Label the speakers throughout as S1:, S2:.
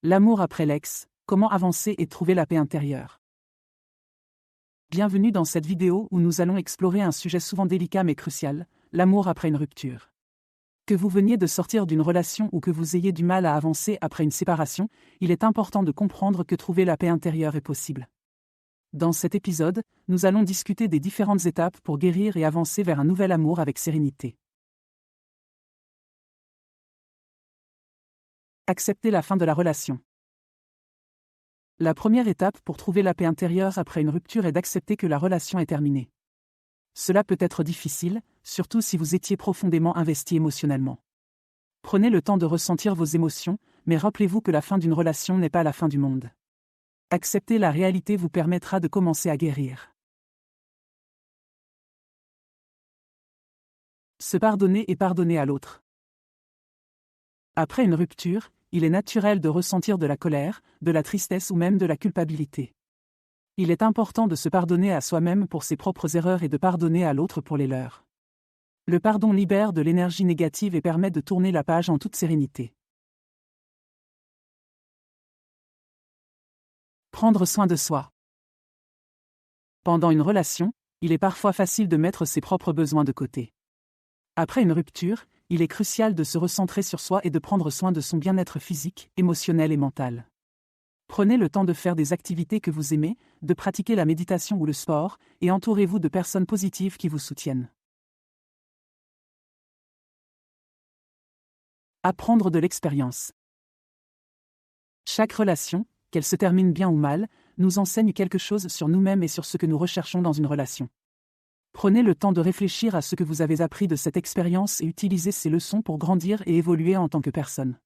S1: L'amour après l'ex, comment avancer et trouver la paix intérieure. Bienvenue dans cette vidéo où nous allons explorer un sujet souvent délicat mais crucial, l'amour après une rupture. Que vous veniez de sortir d'une relation ou que vous ayez du mal à avancer après une séparation, il est important de comprendre que trouver la paix intérieure est possible. Dans cet épisode, nous allons discuter des différentes étapes pour guérir et avancer vers un nouvel amour avec sérénité. Accepter la fin de la relation. La première étape pour trouver la paix intérieure après une rupture est d'accepter que la relation est terminée. Cela peut être difficile, surtout si vous étiez profondément investi émotionnellement. Prenez le temps de ressentir vos émotions, mais rappelez-vous que la fin d'une relation n'est pas la fin du monde. Accepter la réalité vous permettra de commencer à guérir. Se pardonner et pardonner à l'autre. Après une rupture, il est naturel de ressentir de la colère, de la tristesse ou même de la culpabilité. Il est important de se pardonner à soi-même pour ses propres erreurs et de pardonner à l'autre pour les leurs. Le pardon libère de l'énergie négative et permet de tourner la page en toute sérénité. Prendre soin de soi. Pendant une relation, il est parfois facile de mettre ses propres besoins de côté. Après une rupture, il est crucial de se recentrer sur soi et de prendre soin de son bien-être physique, émotionnel et mental. Prenez le temps de faire des activités que vous aimez, de pratiquer la méditation ou le sport, et entourez-vous de personnes positives qui vous soutiennent. Apprendre de l'expérience. Chaque relation, qu'elle se termine bien ou mal, nous enseigne quelque chose sur nous-mêmes et sur ce que nous recherchons dans une relation. Prenez le temps de réfléchir à ce que vous avez appris de cette expérience et utilisez ces leçons pour grandir et évoluer en tant que personne.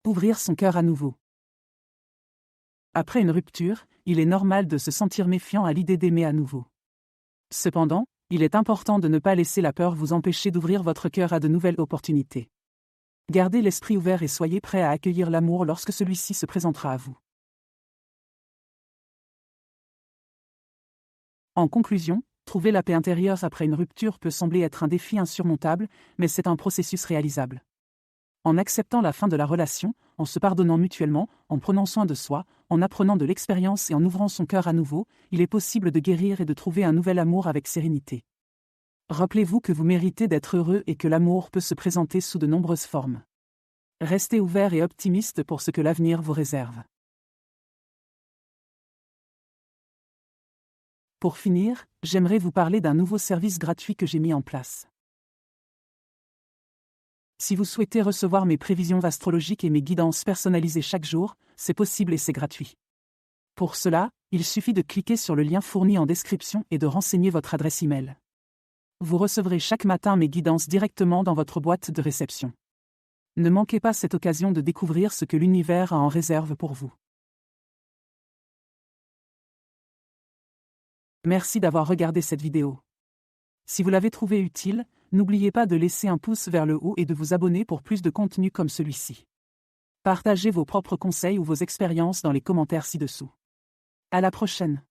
S1: Ouvrir son cœur à nouveau. Après une rupture, il est normal de se sentir méfiant à l'idée d'aimer à nouveau. Cependant, il est important de ne pas laisser la peur vous empêcher d'ouvrir votre cœur à de nouvelles opportunités. Gardez l'esprit ouvert et soyez prêt à accueillir l'amour lorsque celui-ci se présentera à vous. En conclusion, trouver la paix intérieure après une rupture peut sembler être un défi insurmontable, mais c'est un processus réalisable. En acceptant la fin de la relation, en se pardonnant mutuellement, en prenant soin de soi, en apprenant de l'expérience et en ouvrant son cœur à nouveau, il est possible de guérir et de trouver un nouvel amour avec sérénité. Rappelez-vous que vous méritez d'être heureux et que l'amour peut se présenter sous de nombreuses formes. Restez ouvert et optimiste pour ce que l'avenir vous réserve. Pour finir, j'aimerais vous parler d'un nouveau service gratuit que j'ai mis en place. Si vous souhaitez recevoir mes prévisions astrologiques et mes guidances personnalisées chaque jour, c'est possible et c'est gratuit. Pour cela, il suffit de cliquer sur le lien fourni en description et de renseigner votre adresse email. Vous recevrez chaque matin mes guidances directement dans votre boîte de réception. Ne manquez pas cette occasion de découvrir ce que l'univers a en réserve pour vous. Merci d'avoir regardé cette vidéo. Si vous l'avez trouvée utile, n'oubliez pas de laisser un pouce vers le haut et de vous abonner pour plus de contenu comme celui-ci. Partagez vos propres conseils ou vos expériences dans les commentaires ci-dessous. À la prochaine.